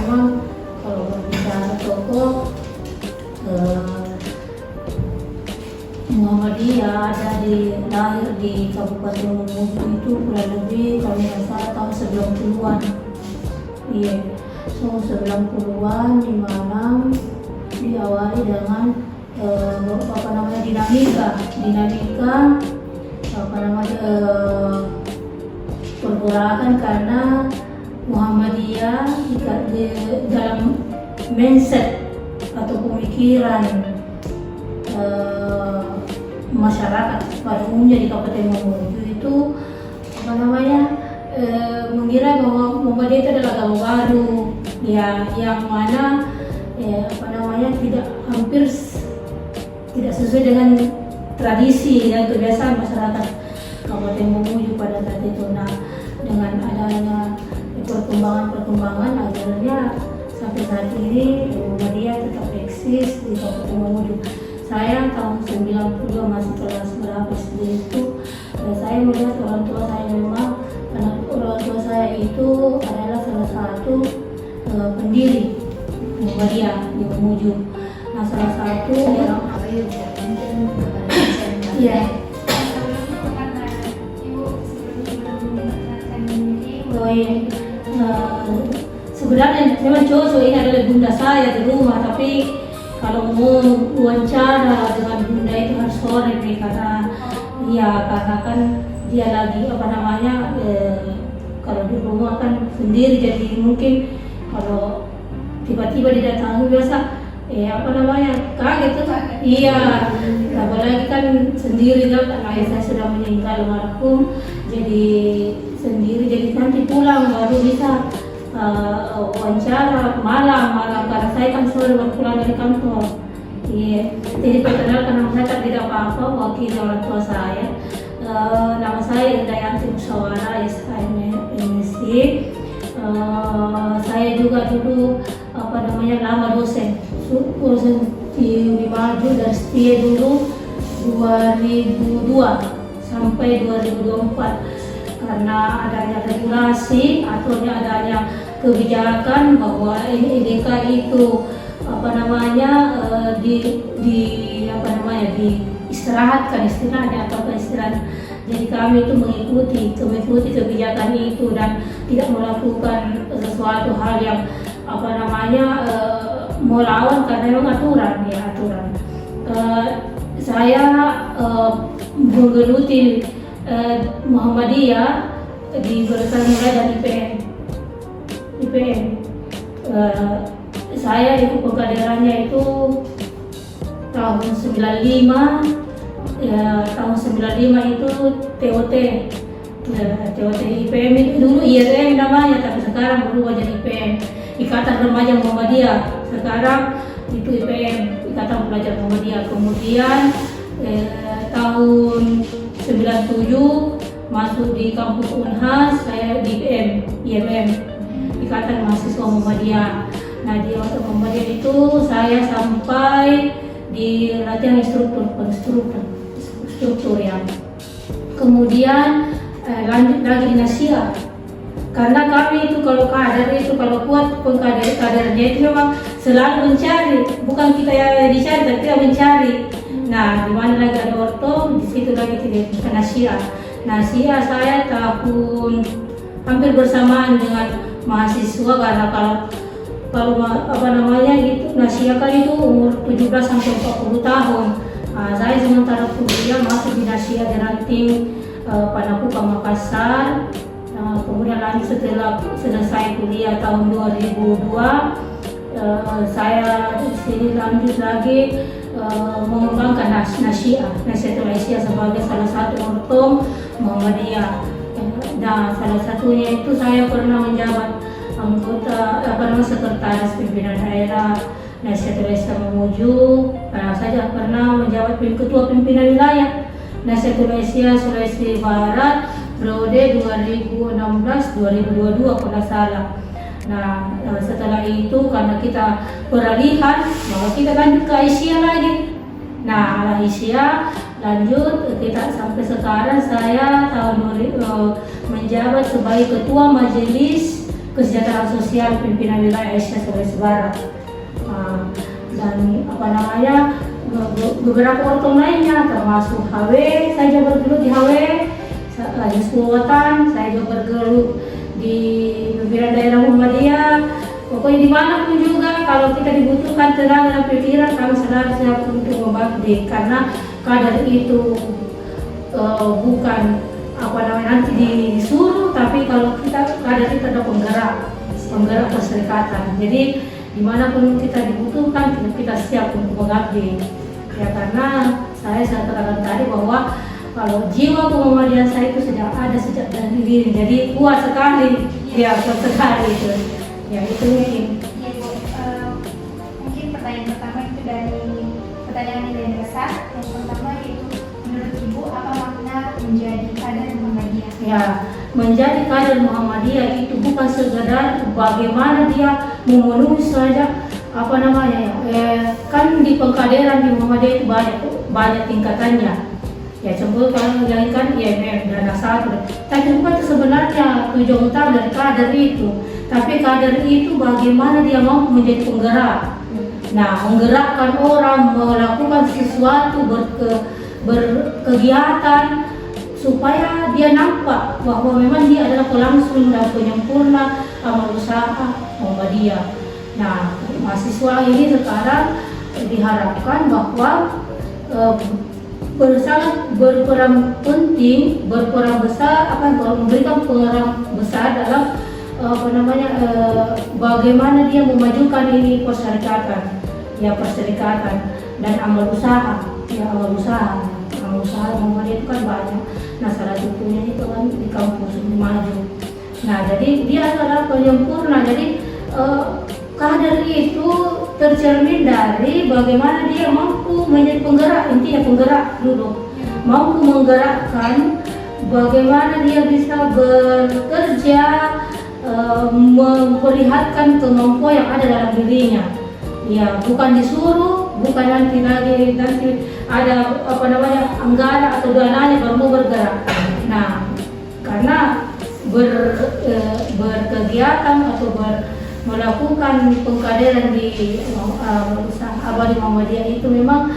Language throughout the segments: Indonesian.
memang kalau berbicara tokoh Muhammadiyah ada lahir di Kabupaten Mamuju itu kurang lebih kalau nggak salah tahun 90-an. Iya, so 90-an di mana diawali dengan dinamika pergerakan karena Muhammadiyah dalam mindset atau pemikiran masyarakat pada umumnya di Kabupaten Mamuju itu mengira bahwa Muhammadiyah itu adalah agama baru ya, yang mana tidak sesuai dengan tradisi dan kebiasaan masyarakat Kabupaten Mamuju pada saat itu. Nah, dengan adanya perkembangan akhirnya sampai saat ini Muhammadiyah tetap eksis di Kabupaten Mamuju. Saya tahun 92 masih kelas berapa SD itu, saya melihat orang tua saya memang, karena orang tua saya itu adalah salah satu pendiri Muhammadiyah di Mamuju. Nah, salah satu yang sebenarnya memang cocok, ini adalah bunda saya di rumah, tapi kalau mau wawancara dengan bunda itu harus sore nih, karena kan dia lagi kalau di rumah kan sendiri, jadi mungkin kalau tiba-tiba didatangi biasa kaget tuh. Iya, apalagi kan sendiri kan, ayah saya sudah meninggal almarhum, jadi sendiri, jadi nanti pulang baru bisa wawancara malam karena saya kan sore baru pulang dari kantor. Iya, jadi perkenalkan nama saya tidak apa-apa, wakil orang tua saya. Nama saya Indayanti Musawara SKMSI. Saya juga dulu lama dosen di Maju dan setia dulu 2002 sampai 2024, karena adanya regulasi atau adanya kebijakan bahwa IDK itu diistirahatkan istilahnya atau istirahat. Jadi kami itu mengikuti kebijakan itu dan tidak melakukan sesuatu hal yang melawan, karena memang aturan. Saya menggeluti Muhammadiyah di Mulai dan IPN. Saya ikut pengkaderannya itu tahun 95. Tahun 95 itu TOT IPM itu dulu IRM namanya, tapi sekarang berubah jadi IPM, Ikatan Remaja Muhammadiyah. Sekarang itu IPM, Ikatan Pelajar Muhammadiyah. Kemudian tahun 97 masuk di kampus Unhas, saya di IMM, Ikatan Mahasiswa Muhammadiyah. Nah, di Muhammadiyah itu saya sampai di latihan struktur ya. Kemudian lanjut lagi di Nasia, karena kami itu kalau kuat kadernya itu memang selalu mencari, bukan kita yang dicari tapi kita mencari. Nah, di mana lagi ada orto, di situ lagi kita Nasia. Saya tahun hampir bersamaan dengan mahasiswa, karena kalau Nasia kan itu umur 17 sampai 40 tahun. Saya sementara kuliah masuk di Nasia di ranting Panakupa Makassar. Kemudian lanjut setelah selesai kuliah tahun 2002, saya di sini lanjut lagi mengembangkan Nasiatul Aisyah sebagai salah satu ortom Muhammadiyah. Nah, salah satunya itu saya pernah menjabat anggota sekretaris pimpinan daerah Nasiatul Aisyah Mamuju. Saya pernah menjabat ketua pimpinan wilayah Nasiatul Aisyah Sulawesi Barat periode 2016-2022 kalau tidak salah. Nah, setelah itu karena kita peralihan, maka kita lanjut ke Aisyah lagi. Nah, Aisyah lanjut kita sampai sekarang saya menjabat sebagai ketua majelis kesejahteraan sosial pimpinan wilayah Asia Sulawesi Barat. Dan beberapa ortom lainnya termasuk HW, saya juga bergelut di HW, Dinas Keuangan, saya juga bergelut di pimpinan daerah Muhammadiyah. Pokoknya dimanapun juga kalau kita dibutuhkan tenaga dan pikiran, kami selalu siap untuk membakti, karena kader itu bukan nanti disuruh, tapi kalau kita kader itu ada penggerak perserikatan. Jadi dimanapun kita dibutuhkan, kita siap untuk mengabdi. Ya, karena saya katakan tadi bahwa kalau jiwa kemuhammadiyaan saya itu sudah ada sejak dari diri, jadi kuat sekali, ya kuat sekali itu. Ya itu mungkin. Ya, Bu. Mungkin pertanyaan pertama itu dari pertanyaan yang dasar. Yang pertama yaitu, menurut Ibu apa makna menjadi kader Muhammadiyah? Ya, menjadi kader Muhammadiyah itu bukan sekedar bagaimana dia memenuhi saja kan di pengkaderan di Muhammadiyah itu banyak tingkatannya. Ya contoh kalau menjalankan IMM dan satu, tapi bukan itu sebenarnya tujuan utama dari kader itu. Tapi kader itu bagaimana dia mampu menjadi penggerak. Nah, menggerakkan orang melakukan sesuatu, berkegiatan supaya dia nampak bahwa memang dia adalah pelangsung dan penyempurna amal usaha Muhammadiyah. Nah, mahasiswa ini sekarang diharapkan bahwa sangat berperan penting, berperan besar, memberikan peran besar dalam bagaimana dia memajukan ini perserikatan dan amal usaha. Ya, amal usaha Muhammadiyah itu kan banyak. Nah, salah satunya itu kan di kampus maju. Nah, jadi dia adalah penyempurna. Jadi kader itu tercermin dari bagaimana dia mampu menjadi penggerak, intinya penggerak dulu, mampu menggerakkan, bagaimana dia bisa bekerja, memperlihatkan kemampuan yang ada dalam dirinya. Ya, bukan disuruh, bukan nanti ada anggaran atau dananya baru mau bergerak. Nah, karena berkegiatan atau melakukan pengkaderan di usaha Abadi Muhammadiyah itu memang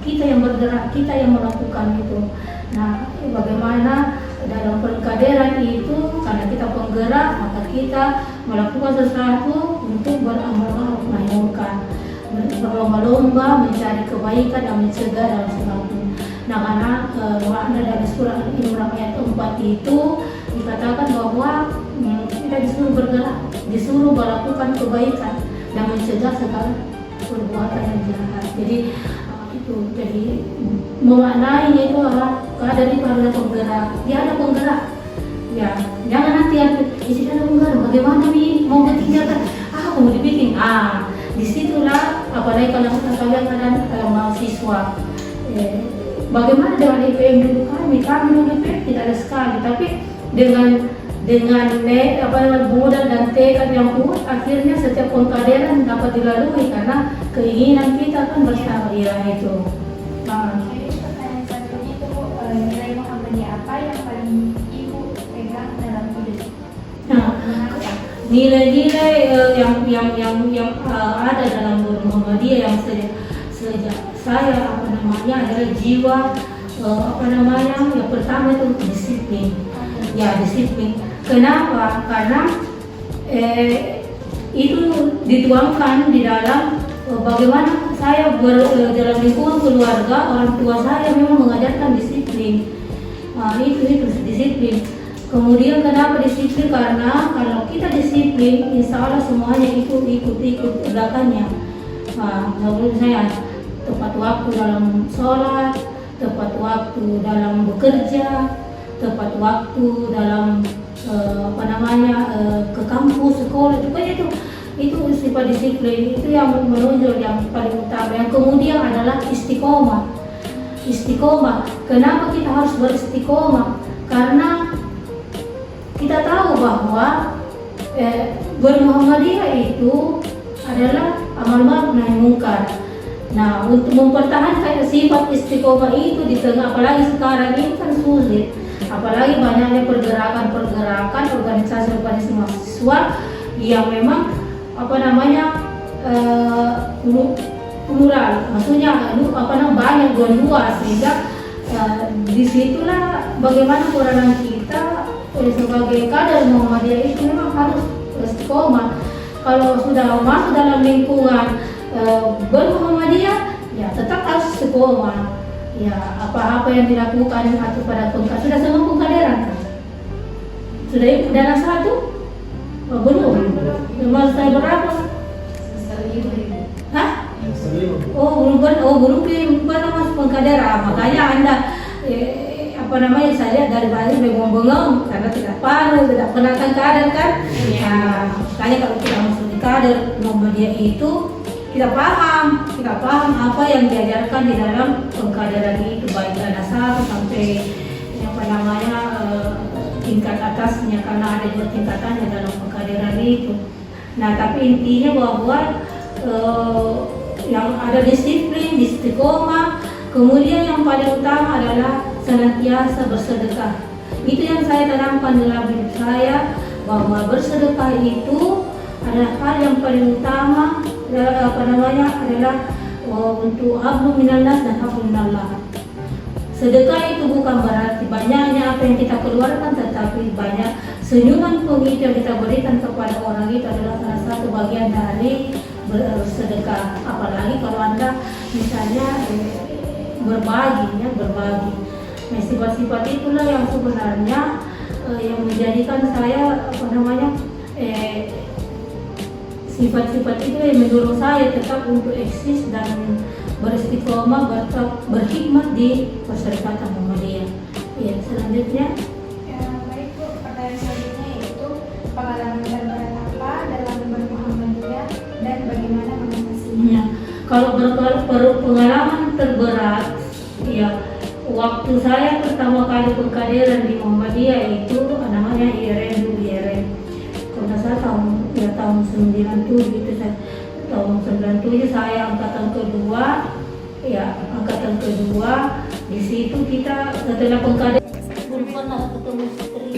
kita yang bergerak, kita yang melakukan itu. Nah, bagaimana dalam pengkaderan itu, karena kita penggerak, maka kita melakukan sesuatu untuk beramal ma'ruf nahi munkar, berlomba-lomba mencari kebaikan dan mencegah dalam sesuatu. Nah, karena makna dari surah Al-Imran ayat 4 itu dikatakan bahwa kita disuruh bergerak, disuruh melakukan kebaikan dan mencegah segala perbuatan yang jahat. Jadi jadi memaknai itu kader itu adalah penggerak. Dia ada penggerak. Ya, jangan nanti isi ada penggerak. Bagaimana nih mau ditinggalkan? Mau dibikin. Disitulah apalagi kalau kalian mahasiswa. Bagaimana dengan IPM dulu kami dulu IPM tidak ada sekali, tapi dengan modal dan tekad yang kuat, akhirnya setiap pengkaderan dapat dilalui karena keinginan kita kan bersama. Ya itu. Jadi pertanyaan selanjutnya itu, nilai Muhammadiyah apa yang paling Ibu pegang dalam hidup? Nah, nilai-nilai yang ada dalam Muhammadiyah yang sejak saya adalah jiwa yang pertama itu disiplin. Ya, disiplin. Kenapa? Karena itu dituangkan di dalam bagaimana saya dalam lingkungan keluarga, orang tua saya memang mengajarkan disiplin. Itu disiplin. Kemudian kenapa disiplin? Karena kalau kita disiplin, insya Allah semuanya ikut belakangnya. Menurut saya tepat waktu dalam sholat, tepat waktu dalam bekerja, tepat waktu dalam ke kampus, sekolah, itu sifat disiplin. Itu yang menonjol, yang paling utama. Yang kemudian adalah istiqomah. Kenapa kita harus beristiqomah? Karena kita tahu bahwa bermuhammadiyah itu adalah amal ma'ruf nahi munkar. Nah, untuk mempertahankan sifat istiqomah itu di tengah, apalagi sekarang ini kan sulit. apalagi banyaknya pergerakan organisasi mahasiswa yang memang plural, maksudnya banyak dua-dua, sehingga disitulah bagaimana peranan kita sebagai kader Muhammadiyah itu memang harus istiqomah. Kalau sudah masuk dalam lingkungan bermuhammadiyah, ya tetap harus istiqomah. Ya, apa-apa yang dilakukan atau pada sudah semua pengkaderan kan? Sudah ikut dana 1? Oh, belum. Saya berapa? Hah? Belum masuk pengkaderan. Makanya Anda saya lihat dari Bali bengong-bengong karena tidak pernah kader kan? Ya, makanya kalau kita masuk di kader Muhammadiyah itu kita paham apa yang diajarkan di dalam pengkaderan itu, baik dana 1 sampai tingkat atasnya, karena ada 2 tingkatannya dalam pengkaderan itu. Nah, tapi intinya bahwa yang ada disiplin, istiqomah, kemudian yang paling utama adalah senantiasa bersedekah. Itu yang saya tanamkan dalam hidup saya, bahwa bersedekah itu adalah hal yang paling utama, adalah untuk hablu minallah dan hablu minallah. Sedekah itu bukan berarti banyaknya apa yang kita keluarkan, tetapi banyak senyuman pun itu yang kita berikan kepada orang itu adalah salah satu bagian dari bersedekah. Apalagi kalau Anda misalnya berbagi. Nah, sifat-sifat itulah yang sebenarnya yang menjadikan saya sifat-sifat itu yang mendorong saya tetap untuk eksis dan beristiqomah, berkhidmat di Perserikatan Muhammadiyah. Ya, selanjutnya. Ya, baik Bu, pertanyaan selanjutnya yaitu pengalaman terberat apa dalam bermuhammadiyah dan bagaimana mengatasinya? Ya, kalau pengalaman terberat, ya waktu saya pertama kali pengkaderan di Muhammadiyah itu namanya IRN. Karena saya tahun 97 itu tahun 97 saya angkatan kedua. Di situ kita setelah pengkaderan belum pernah ketemu istri.